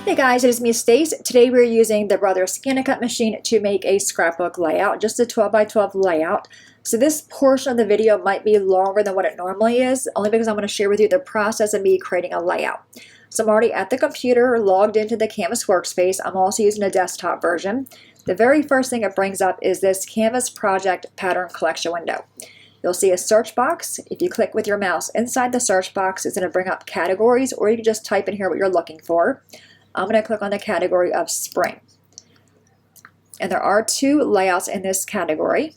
Hey guys, it is me, Stace. Today we're using the Brothers Scan-A-Cut machine to make a scrapbook layout, just a 12 by 12 layout. So this portion of the video might be longer than what it normally is, only because I'm going to share with you the process of me creating a layout. So I'm already at the computer, logged into the Canvas Workspace. I'm also using a desktop version. The very first thing it brings up is this Canvas Project Pattern Collection window. You'll see a search box. If you click with your mouse inside the search box, it's going to bring up categories, or you can just type in here what you're looking for. I'm going to click on the category of spring. And there are two layouts in this category.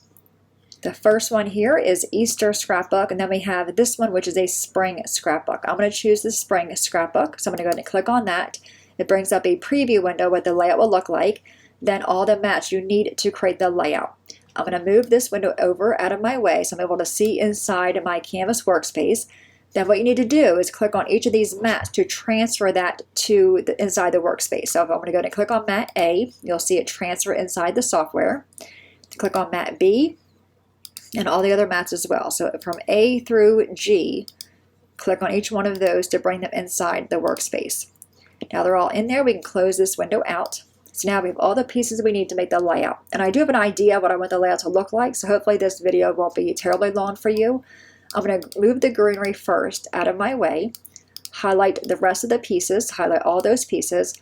The first one here is Easter scrapbook, and then we have this one, which is a spring scrapbook. I'm going to choose the spring scrapbook, so I'm going to go ahead and click on that. It brings up a preview window what the layout will look like, then all the mats you need to create the layout. I'm going to move this window over out of my way so I'm able to see inside my Canvas Workspace. Then what you need to do is click on each of these mats to transfer that to inside the workspace. So if I'm going to go and click on mat A, you'll see it transfer inside the software. Click on mat B and all the other mats as well. So from A through G, click on each one of those to bring them inside the workspace. Now they're all in there. We can close this window out. So now we have all the pieces we need to make the layout. And I do have an idea of what I want the layout to look like, so hopefully this video won't be terribly long for you. I'm going to move the greenery first out of my way, highlight the rest of the pieces, highlight all those pieces.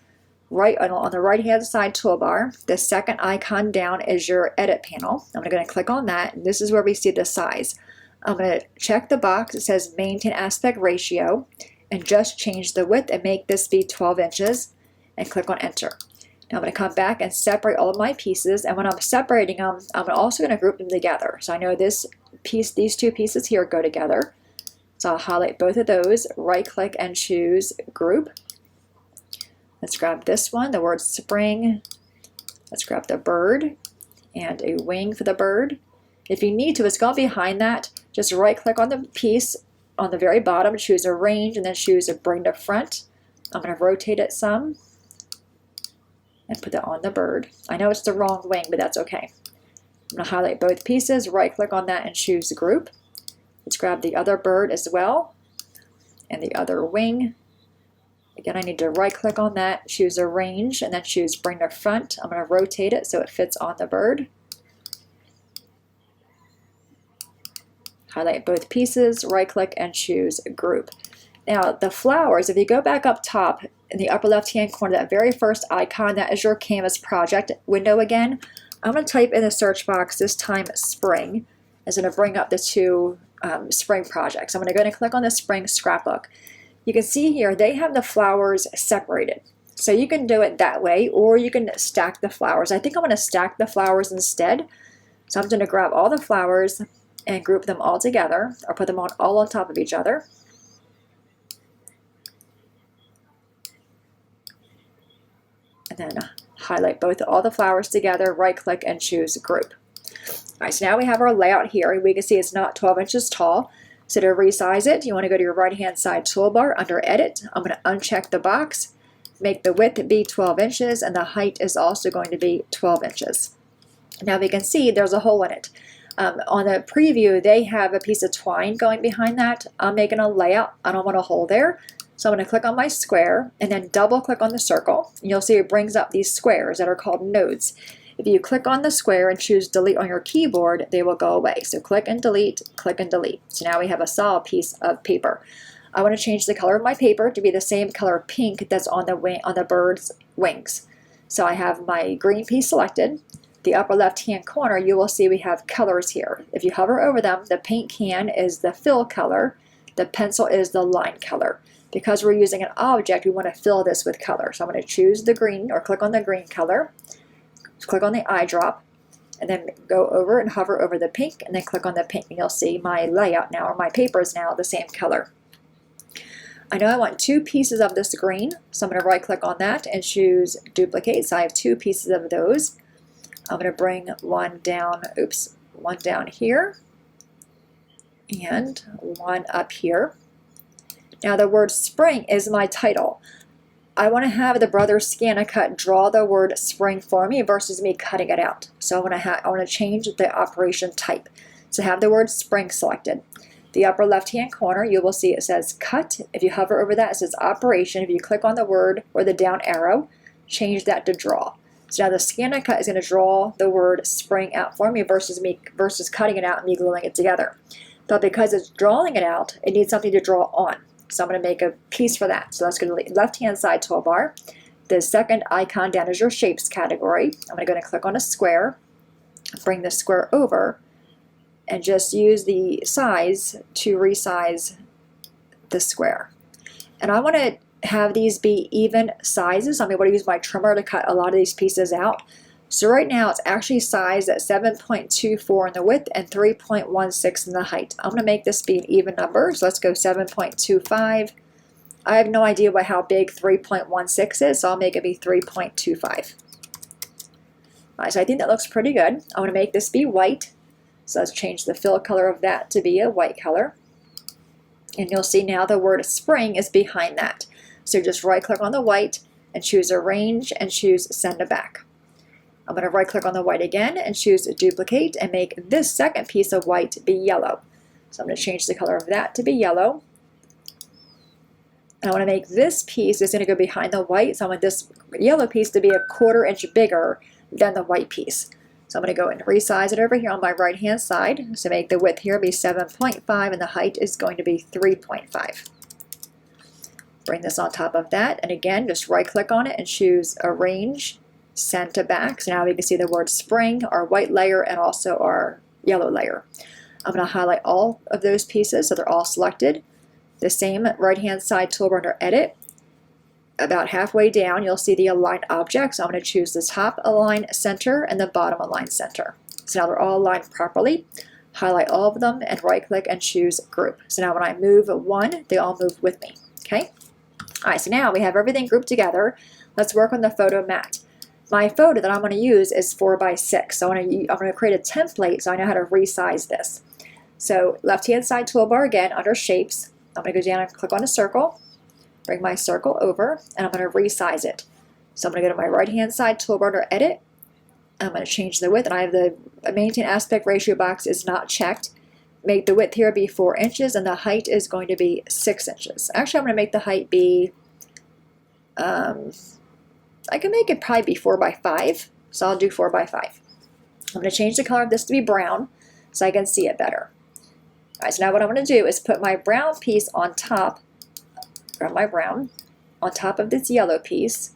Right on the right hand side toolbar, the second icon down is your edit panel. I'm going to click on that, and this is where we see the size. I'm going to check the box. It says maintain aspect ratio, and just change the width and make this be 12 inches, and click on enter. Now I'm going to come back and separate all of my pieces, and when I'm separating them, I'm also going to group them together. So I know this piece, these two pieces here go together. So I'll highlight both of those, right click and choose group. Let's grab this one, the word spring. Let's grab the bird and a wing for the bird. If you need to, it's going behind that. Just right click on the piece on the very bottom, choose arrange, and then choose bring to front. I'm going to rotate it some and put that on the bird. I know it's the wrong wing, but that's okay. I'm going to highlight both pieces, right click on that and choose group. Let's grab the other bird as well and the other wing. Again, I need to right click on that, choose arrange, and then choose bring to front. I'm going to rotate it so it fits on the bird. Highlight both pieces, right click and choose group. Now the flowers, if you go back up top in the upper left hand corner, that very first icon, that is your Canvas project window again. I'm going to type in the search box, this time spring. It's going to bring up the two spring projects. I'm going to go ahead and click on the spring scrapbook. You can see here they have the flowers separated. So you can do it that way, or you can stack the flowers. I think I'm going to stack the flowers instead. So I'm going to grab all the flowers and group them all together, or put them all on top of each other. And then highlight all the flowers together, right click and choose group. All right, so now we have our layout here, and we can see it's not 12 inches tall. So to resize it, you want to go to your right hand side toolbar under edit. I'm going to uncheck the box, make the width be 12 inches, and the height is also going to be 12 inches. Now we can see there's a hole in it. On the preview, they have a piece of twine going behind that. I'm making a layout. I don't want a hole there. So I'm going to click on my square and then double click on the circle. And you'll see it brings up these squares that are called nodes. If you click on the square and choose delete on your keyboard, they will go away. So click and delete, click and delete. So now we have a solid piece of paper. I want to change the color of my paper to be the same color pink that's on the bird's wings. So I have my green piece selected. The upper left hand corner, you will see we have colors here. If you hover over them, the paint can is the fill color, the pencil is the line color. Because we're using an object, we want to fill this with color. So I'm going to choose the green, or click on the green color, click on the eyedrop, and then go over and hover over the pink, and then click on the pink, and you'll see my layout now, or my paper is now the same color. I know I want two pieces of this green, so I'm going to right click on that and choose duplicate. So I have two pieces of those. I'm going to bring one down here, and one up here. Now the word spring is my title. I want to have the Brothers Scan-A-Cut draw the word spring for me versus me cutting it out. So I want to change the operation type. So have the word spring selected. The upper left-hand corner, you will see it says cut. If you hover over that, it says operation. If you click on the word or the down arrow, change that to draw. So now the scan and cut is going to draw the word spring out for me versus cutting it out and me gluing it together. But because it's drawing it out, it needs something to draw on. So I'm going to make a piece for that. So let's go to the left-hand side toolbar. The second icon down is your shapes category. I'm going to click on a square, bring the square over, and just use the size to resize the square. And I want to have these be even sizes. I'm able to use my trimmer to cut a lot of these pieces out. So right now it's actually sized at 7.24 in the width and 3.16 in the height. I'm going to make this be an even number. So let's go 7.25. I have no idea how big 3.16 is, so I'll make it be 3.25. All right, so I think that looks pretty good. I want to make this be white. So let's change the fill color of that to be a white color. And you'll see now the word spring is behind that. So just right click on the white and choose arrange and choose send to back. I'm going to right click on the white again and choose duplicate and make this second piece of white be yellow. So I'm going to change the color of that to be yellow. And I want to make this piece is going to go behind the white. So I want this yellow piece to be 1/4 inch bigger than the white piece. So I'm going to go and resize it over here on my right hand side. So make the width here be 7.5 and the height is going to be 3.5. Bring this on top of that, and again just right click on it and choose arrange, send to back. So now we can see the word spring, our white layer, and also our yellow layer. I'm going to highlight all of those pieces so they're all selected. The same right hand side toolbar under edit. About halfway down you'll see the align objects. So I'm going to choose the top align center and the bottom align center. So now they're all aligned properly. Highlight all of them and right click and choose group. So now when I move one, they all move with me. Okay. All right, so now we have everything grouped together. Let's work on the photo mat. My photo that I'm going to use is 4x6. So I'm going to create a template so I know how to resize this. So left-hand side toolbar again under shapes. I'm going to go down and click on a circle, bring my circle over, and I'm going to resize it. So I'm going to go to my right-hand side toolbar under edit. I'm going to change the width, and I have the maintain aspect ratio box is not checked. Make the width here be 4 inches and the height is going to be 6 inches. Actually, I'm going to make the height be, I can make it probably be 4x5, so I'll do 4x5. I'm going to change the color of this to be brown so I can see it better. All right, so now what I'm going to do is put my brown piece on top, grab my brown, on top of this yellow piece.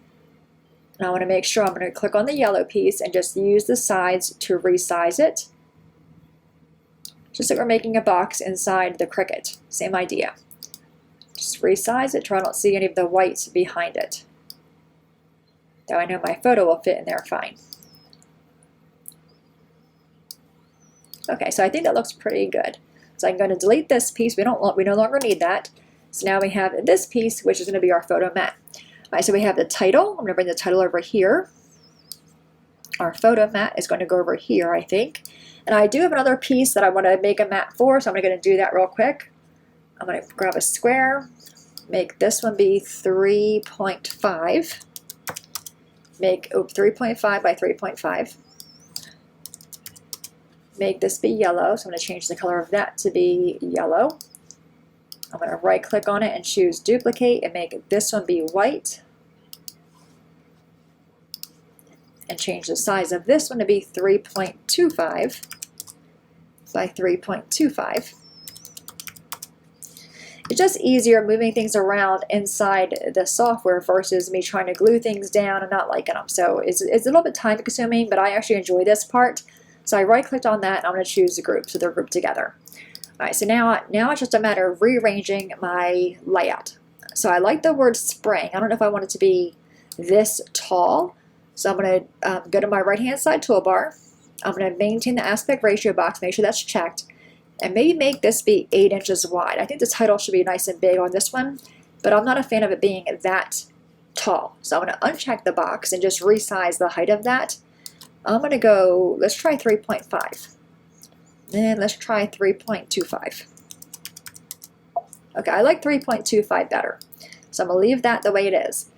And I want to make sure I'm going to click on the yellow piece and just use the sides to resize it. Just like we're making a box inside the Cricut. Same idea. Just resize it, try I don't see any of the whites behind it. Though I know my photo will fit in there fine. Okay, so I think that looks pretty good. So I'm going to delete this piece. We no longer need that. So now we have this piece, which is going to be our photo mat. All right, so we have the title. I'm going to bring the title over here. Our photo mat is going to go over here, I think. And I do have another piece that I want to make a mat for, so I'm going to do that real quick. I'm going to grab a square, make this one be 3.5. Make 3.5 by 3.5. Make this be yellow, so I'm going to change the color of that to be yellow. I'm going to right click on it and choose duplicate and make this one be white. And change the size of this one to be 3.25 by 3.25. It's just easier moving things around inside the software versus me trying to glue things down and not liking them. So it's a little bit time consuming, but I actually enjoy this part. So I right clicked on that and I'm going to choose the group so they're grouped together. All right, so now it's just a matter of rearranging my layout. So I like the word spring. I don't know if I want it to be this tall. So I'm going to go to my right-hand side toolbar. I'm going to maintain the aspect ratio box, make sure that's checked, and maybe make this be 8 inches wide. I think the title should be nice and big on this one, but I'm not a fan of it being that tall. So I'm going to uncheck the box and just resize the height of that. I'm going to go, let's try 3.5. And let's try 3.25. Okay, I like 3.25 better. So I'm going to leave that the way it is.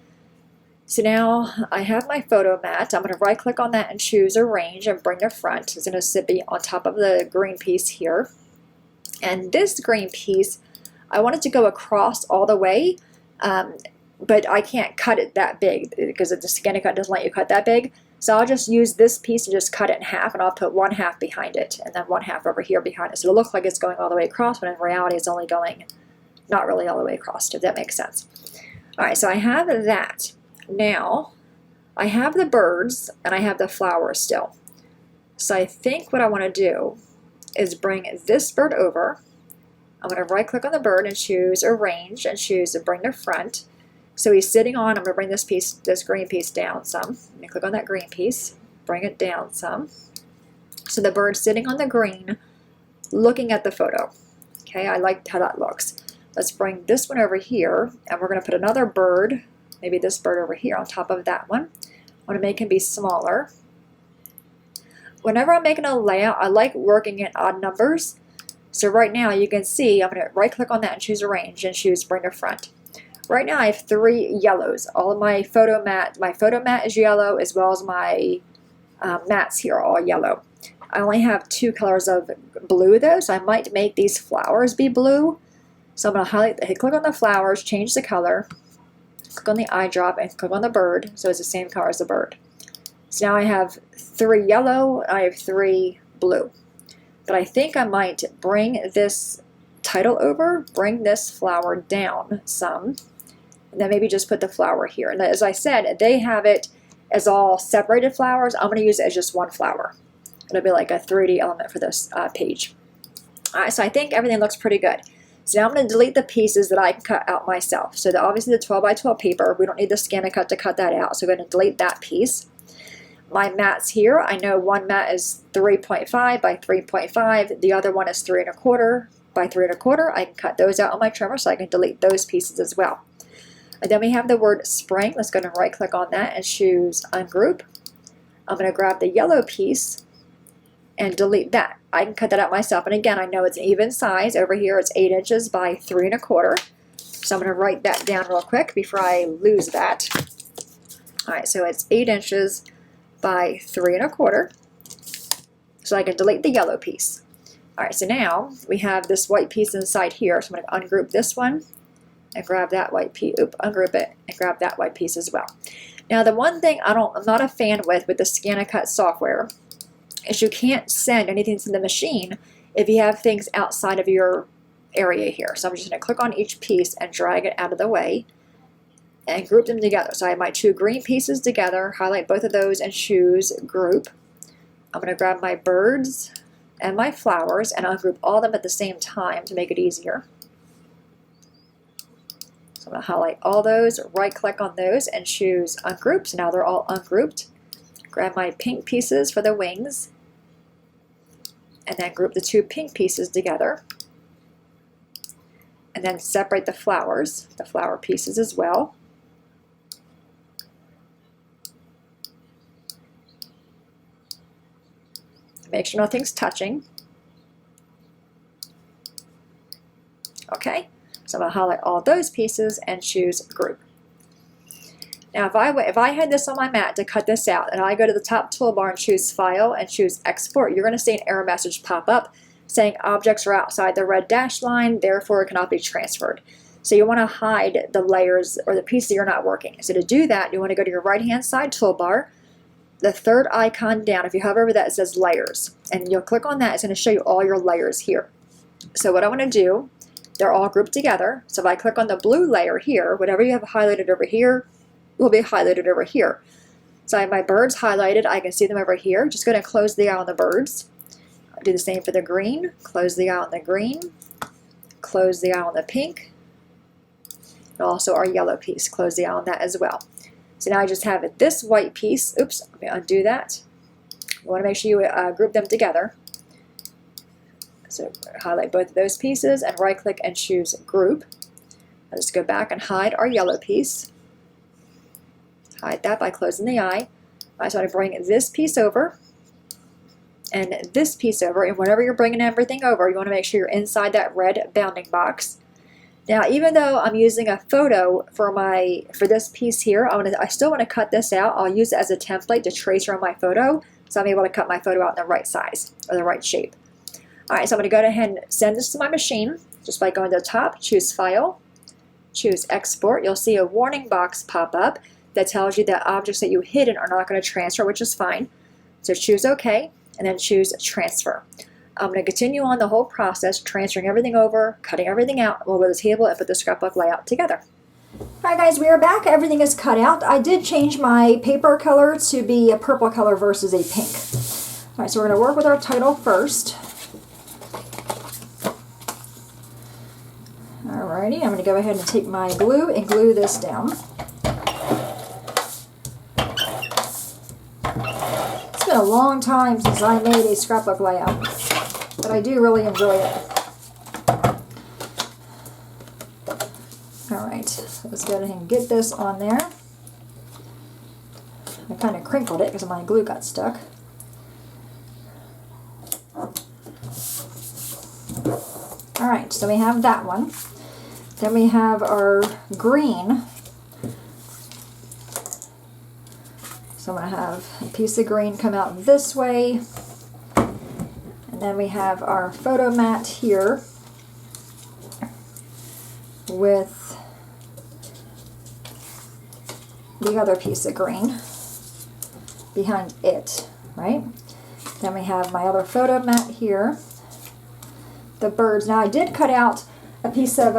So now I have my photo mat. I'm going to right click on that and choose arrange and bring to front. It's going to sit on top of the green piece here. And this green piece, I want it to go across all the way, but I can't cut it that big because the ScanNCut doesn't let you cut that big. So I'll just use this piece and just cut it in half, and I'll put one half behind it and then one half over here behind it. So it'll look like it's going all the way across, when in reality it's only going not really all the way across, if that makes sense. All right, so I have that. Now I have the birds and I have the flowers still. So I think what I want to do is bring this bird over. I'm going to right click on the bird and choose Arrange and choose to bring to front. So he's sitting on, I'm going to bring this green piece down some. Let me click on that green piece, bring it down some. So the bird's sitting on the green, looking at the photo. Okay, I like how that looks. Let's bring this one over here, and we're going to put another bird, maybe this bird over here on top of that one. I want to make him be smaller. Whenever I'm making a layout, I like working in odd numbers. So right now you can see, I'm going to right click on that and choose Arrange and choose Bring to Front. Right now I have 3 yellows. All of my photo mat is yellow, as well as my mats here are all yellow. I only have 2 colors of blue though, so I might make these flowers be blue. So I'm going to click on the flowers, change the color, click on the eye drop, and click on the bird, so it's the same color as the bird. So now I have 3 yellow, I have 3 blue. But I think I might bring this title over, bring this flower down some, and then maybe just put the flower here. And as I said, they have it as all separated flowers. I'm going to use it as just one flower. It'll be like a 3D element for this page. All right, so I think everything looks pretty good. So now I'm going to delete the pieces that I can cut out myself. So obviously the 12 by 12 paper, we don't need the ScanNCut to cut that out, so I'm going to delete that piece. My mats here, I know one mat is 3.5 by 3.5, the other one is 3 1/4 by 3 1/4. I can cut those out on my trimmer, so I can delete those pieces as well. And then we have the word spring. Let's go and right click on that and choose Ungroup. I'm going to grab the yellow piece and delete that. I can cut that out myself, and again, I know it's an even size. Over here it's 8 inches by 3 1/4. So I'm going to write that down real quick before I lose that. All right, so it's 8 inches by 3 1/4. So I can delete the yellow piece. All right, so now we have this white piece inside here. So I'm going to ungroup this one and grab that white piece. Ungroup it and grab that white piece as well. Now the one thing I'm not a fan with the ScanNCut software is you can't send anything to the machine if you have things outside of your area here. So I'm just going to click on each piece and drag it out of the way and group them together. So I have my 2 green pieces together, highlight both of those and choose Group. I'm going to grab my birds and my flowers and ungroup all of them at the same time to make it easier. So I'm going to highlight all those, right click on those and choose Ungroup. So now they're all ungrouped. Grab my pink pieces for the wings and then group the 2 pink pieces together. And then separate the flower pieces as well. Make sure nothing's touching. Okay, so I'm going to highlight all those pieces and choose Group. Now if I had this on my mat to cut this out and I go to the top toolbar and choose File and choose Export, you're going to see an error message pop up saying objects are outside the red dash line, therefore it cannot be transferred. So you want to hide the layers or the piece that you're not working. So to do that, you want to go to your right hand side toolbar, the 3rd icon down. If you hover over that, it says Layers, and you'll click on that. It's going to show you all your layers here. So what I want to do, they're all grouped together. So if I click on the blue layer here, whatever you have highlighted over here will be highlighted over here. So I have my birds highlighted. I can see them over here. Just going to close the eye on the birds. I'll do the same for the green. Close the eye on the green. Close the eye on the pink. And also our yellow piece. Close the eye on that as well. So now I just have this white piece. Oops, let me undo that. You want to make sure you group them together. So highlight both of those pieces and right click and choose Group. I'll just go back and hide our yellow piece. Hide that by closing the eye. I just want to bring this piece over and this piece over, and whenever you're bringing everything over, you want to make sure you're inside that red bounding box. Now, even though I'm using a photo for this piece here, I still want to cut this out. I'll use it as a template to trace around my photo, so I'm able to cut my photo out in the right size or the right shape. All right, so I'm going to go ahead and send this to my machine just by going to the top, choose File, choose Export. You'll see a warning box pop up that tells you that objects that you hidden are not going to transfer, which is fine. So choose OK, and then choose Transfer. I'm going to continue on the whole process, transferring everything over, cutting everything out. We'll go to the table and put the scrapbook layout together. Alright guys, we are back. Everything is cut out. I did change my paper color to be a purple color versus a pink. Alright, so we're going to work with our title first. Alrighty, I'm going to go ahead and take my glue and glue this down. It's been a long time since I made a scrapbook layout, but I do really enjoy it. Alright, so let's go ahead and get this on there. I kind of crinkled it because my glue got stuck. Alright, so we have that one. Then we have our green. So I'm going to have a piece of green come out this way. And then we have our photo mat here with the other piece of green behind it, right? Then we have my other photo mat here. The birds. Now I did cut out a piece of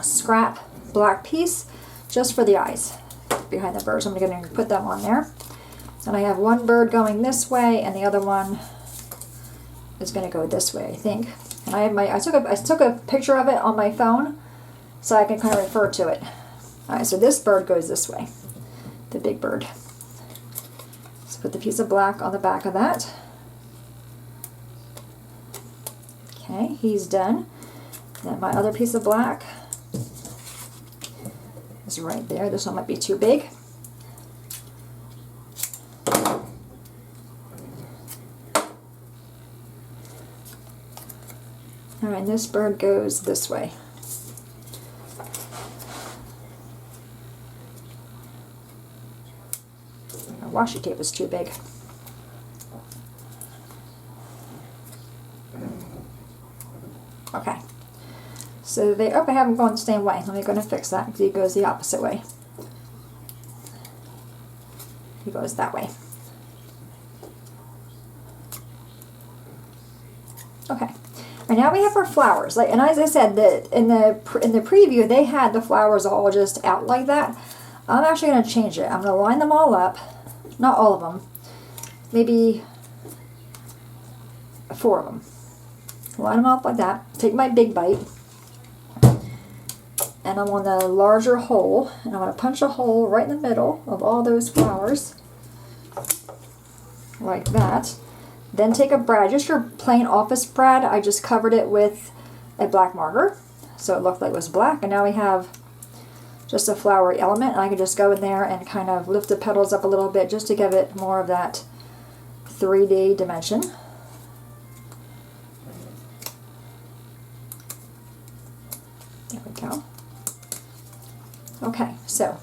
scrap black piece just for the eyes behind the birds. I'm going to put them on there. And I have one bird going this way and the other one is going to go this way, I think. And I have I took a picture of it on my phone so I can kind of refer to it. Alright, so this bird goes this way, the big bird. Let's put the piece of black on the back of that. Okay, he's done. Then my other piece of black is right there. This one might be too big. Alright, and this bird goes this way. Washi tape is too big. Okay. So I have them going the same way. Let me go and fix that because he goes the opposite way. He goes that way. Okay. And now we have our flowers. And as I said, in the preview they had the flowers all just out like that. I'm actually going to change it. I'm going to line them all up. Not all of them. Maybe 4 of them. Line them up like that. Take my big bite. And I'm on the larger hole. And I'm going to punch a hole right in the middle of all those flowers. Like that. Then take a brad. Just your plain office brad. I just covered it with a black marker. So it looked like it was black. And now we have just a flowery element, and I can just go in there and kind of lift the petals up a little bit just to give it more of that 3D dimension. There we go. Okay, so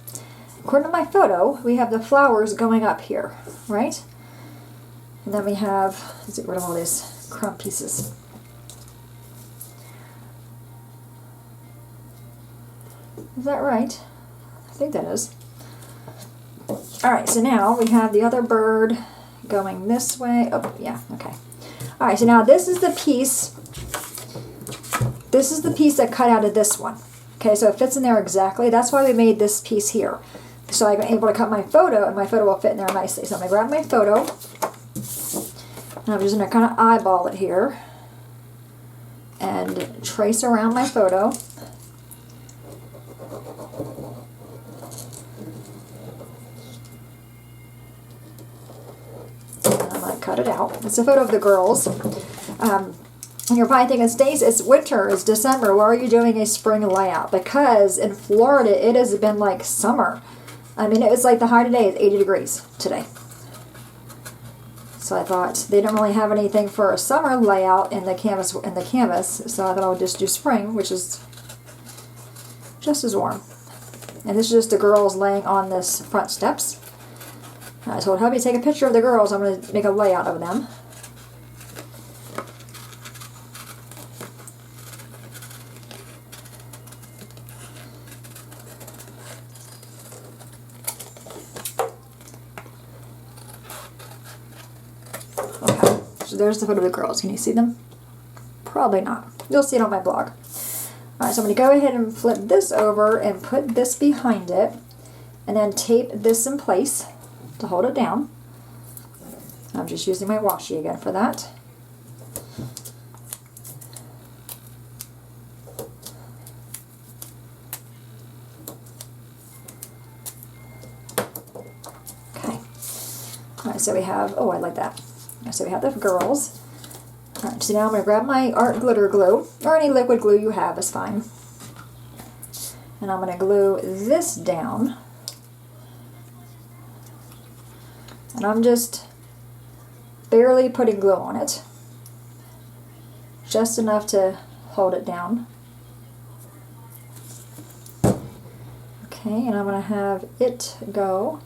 according to my photo, we have the flowers going up here, right? And then we have, let's get rid of all these crumb pieces. Is that right? I think that is. Alright, so now we have the other bird going this way. Oh, yeah, okay. Alright, so now this is the piece that cut out of this one. Okay, so it fits in there exactly. That's why we made this piece here. So I'm able to cut my photo, and my photo will fit in there nicely. So I'm going to grab my photo, and I'm just going to kind of eyeball it here and trace around my photo. Cut it out. It's a photo of the girls. And you're probably thinking, Stace, it's winter, it's December, why are you doing a spring layout? Because in Florida it has been like summer. I mean, it was like the high today is 80 degrees today. So I thought they don't really have anything for a summer layout in the canvas, so I thought I would just do spring, which is just as warm. And this is just the girls laying on this front steps. I told hubby to take a picture of the girls. I'm going to make a layout of them. Okay, so there's the photo of the girls. Can you see them? Probably not. You'll see it on my blog. Alright, so I'm going to go ahead and flip this over and put this behind it, and then tape this in place to hold it down. I'm just using my washi again for that. Okay. Alright, so we have, oh, I like that. So we have the girls. Alright, so now I'm going to grab my art glitter glue, or any liquid glue you have is fine. And I'm going to glue this down. And I'm just barely putting glue on it. Just enough to hold it down. Okay, and I'm going to have it go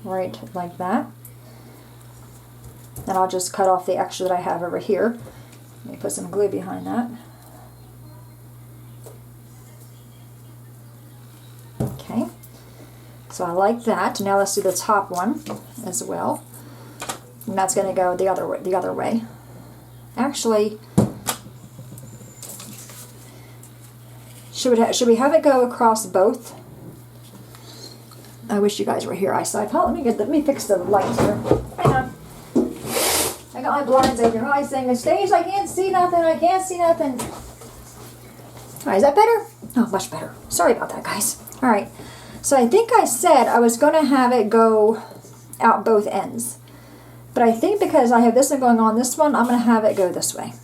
right like that. And I'll just cut off the extra that I have over here. Let me put some glue behind that. Okay, so I like that. Now let's do the top one as well. And that's going to go the other way. Actually, should we have it go across both? I wish you guys were here. Let me fix the lights here. Hang on. I got my blinds over here. I'm saying, stage, I can't see nothing. I can't see nothing. All right, is that better? Oh, much better. Sorry about that, guys. All right. So I think I said I was going to have it go out both ends. But I think because I have this one going on this one, I'm going to have it go this way.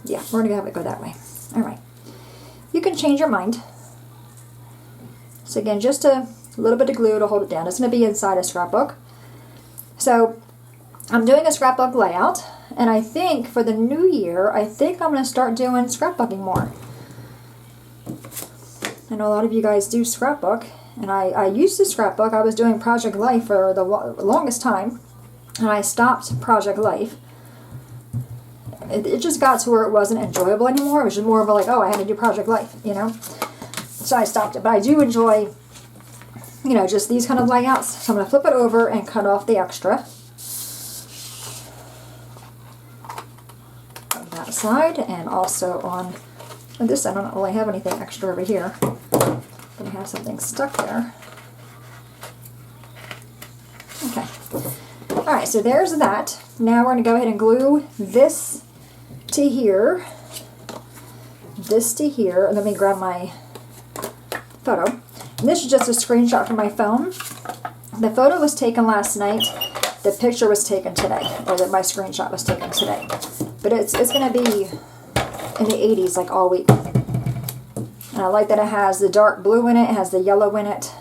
Yeah, we're going to have it go that way. All right. You can change your mind. So again, just a little bit of glue to hold it down. It's going to be inside a scrapbook. So I'm doing a scrapbook layout, and I think for the new year, I think I'm going to start doing scrapbooking more. I know a lot of you guys do scrapbook, and I used to scrapbook. I was doing Project Life for the longest time, and I stopped Project Life. It just got to where it wasn't enjoyable anymore. It was just more of a like, oh, I had to do Project Life, you know? So I stopped it, but I do enjoy, you know, just these kind of layouts. So I'm going to flip it over and cut off the extra. On that side, and also on this I don't really have anything extra over here. But I have something stuck there. Okay. Alright, so there's that. Now we're going to go ahead and glue this to here. This to here. Let me grab my photo. And this is just a screenshot from my phone. The photo was taken last night. The picture was taken today. Or that my screenshot was taken today. But it's going to be in the 80s like all week. And I like that it has the dark blue in it. It has the yellow in it.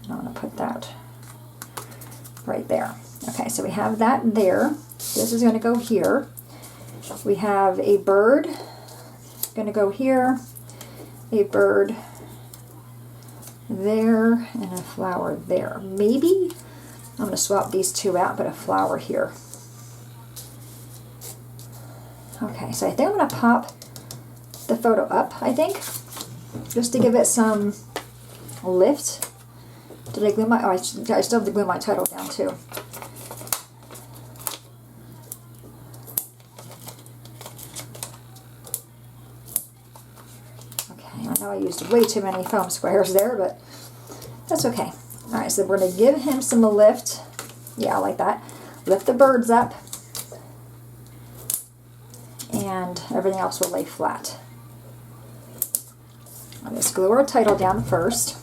And I'm going to put that right there. Okay, so we have that there. This is going to go here. We have a bird going to go here. A bird there. And a flower there. Maybe I'm going to swap these two out, put a flower here. Okay, so I think I'm going to pop the photo up, I think, just to give it some lift. Did I glue my, oh, I still have to glue my title down too. Okay, I know I used way too many foam squares there, but that's okay. Alright, so we're going to give him some lift. Yeah, I like that. Lift the birds up. And everything else will lay flat. Let's glue our title down first.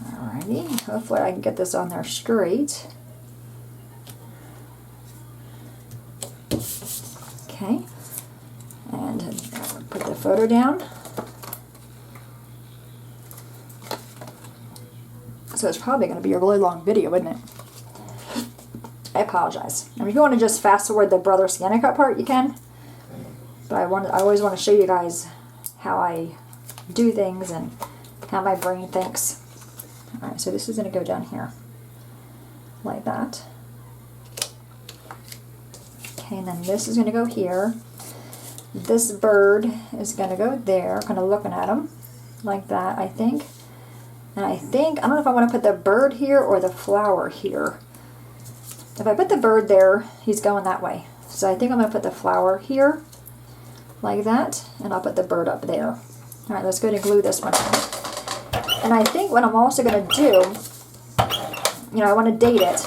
Alrighty, hopefully I can get this on there straight. Okay, and put the photo down. So it's probably going to be a really long video, isn't it? I apologize. I mean, if you want to just fast forward the Brother Scannica part, you can. But I always want to show you guys how I do things and how my brain thinks. Alright, so this is going to go down here. Like that. Okay, and then this is going to go here. This bird is going to go there, kind of looking at him like that, I think. And I don't know if I want to put the bird here or the flower here. If I put the bird there, he's going that way. So I think I'm going to put the flower here, like that, and I'll put the bird up there. All right, let's go ahead and glue this one. And I think what I'm also going to do, you know, I want to date it,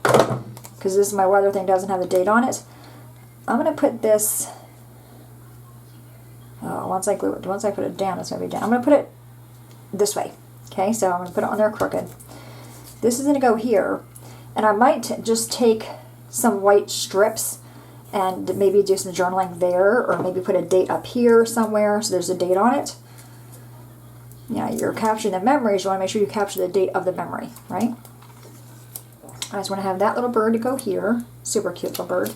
because this is my weather thing, doesn't have a date on it. I'm going to put this, once I put it down, it's going to be down. I'm going to put it this way. Okay, so I'm going to put it on there crooked. This is going to go here, and I might just take some white strips and maybe do some journaling there, or maybe put a date up here somewhere so there's a date on it. Yeah, you're capturing the memories. You want to make sure you capture the date of the memory, right? I just want to have that little bird to go here. Super cute little bird.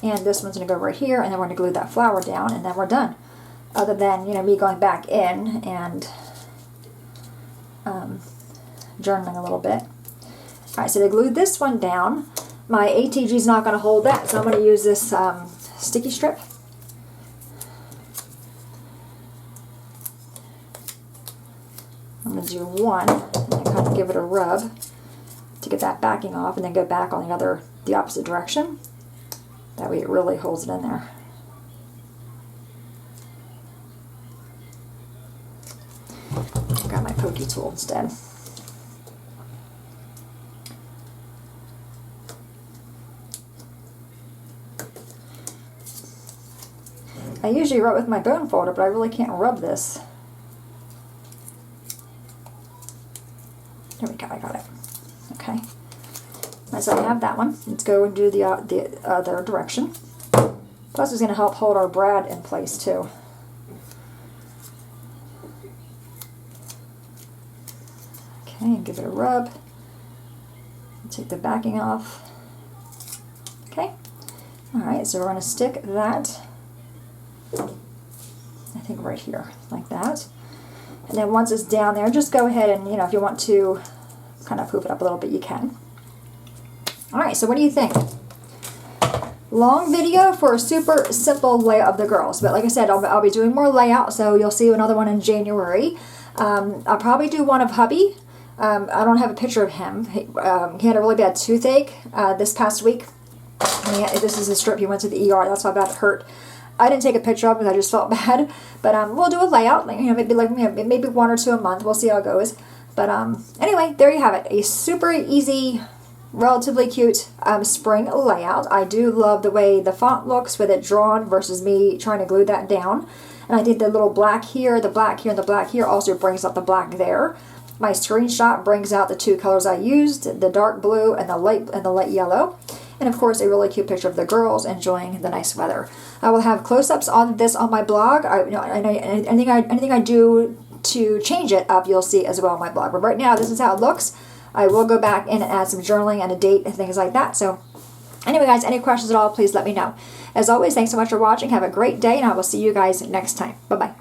And this one's going to go right here, and then we're going to glue that flower down, and then we're done. Other than, you know, me going back in and journaling a little bit. Alright, so to glue this one down, my ATG is not going to hold that, so I'm going to use this sticky strip. I'm going to do one, and kind of give it a rub to get that backing off, and then go back on the opposite direction. That way it really holds it in there. Got my pokey tool instead. I usually rub with my bone folder, but I really can't rub this. There we go, I got it. Okay. So I have that one. Let's go and do the other direction. Plus it's going to help hold our brad in place too. Okay, and give it a rub. Take the backing off. Okay. Alright, so we're going to stick that, I think right here, like that. And then once it's down there, just go ahead and, you know, if you want to kind of poof it up a little bit, you can. Alright, so what do you think? Long video for a super simple layout of the girls. But like I said, I'll be doing more layout, so you'll see another one in January. I'll probably do one of hubby. I don't have a picture of him. He had a really bad toothache this past week. This is a strip he went to the ER. That's why that hurt. I didn't take a picture of it because I just felt bad. But we'll do a layout, you know, maybe one or two a month. We'll see how it goes. But anyway, there you have it. A super easy, relatively cute spring layout. I do love the way the font looks with it drawn versus me trying to glue that down. And I think the little black here, the black here, and the black here also brings out the black there. My screenshot brings out the two colors I used, the dark blue and the light yellow. And of course, a really cute picture of the girls enjoying the nice weather. I will have close-ups on this on my blog. Anything I do to change it up, you'll see as well on my blog. But right now, this is how it looks. I will go back in and add some journaling and a date and things like that. So anyway, guys, any questions at all, please let me know. As always, thanks so much for watching. Have a great day, and I will see you guys next time. Bye-bye.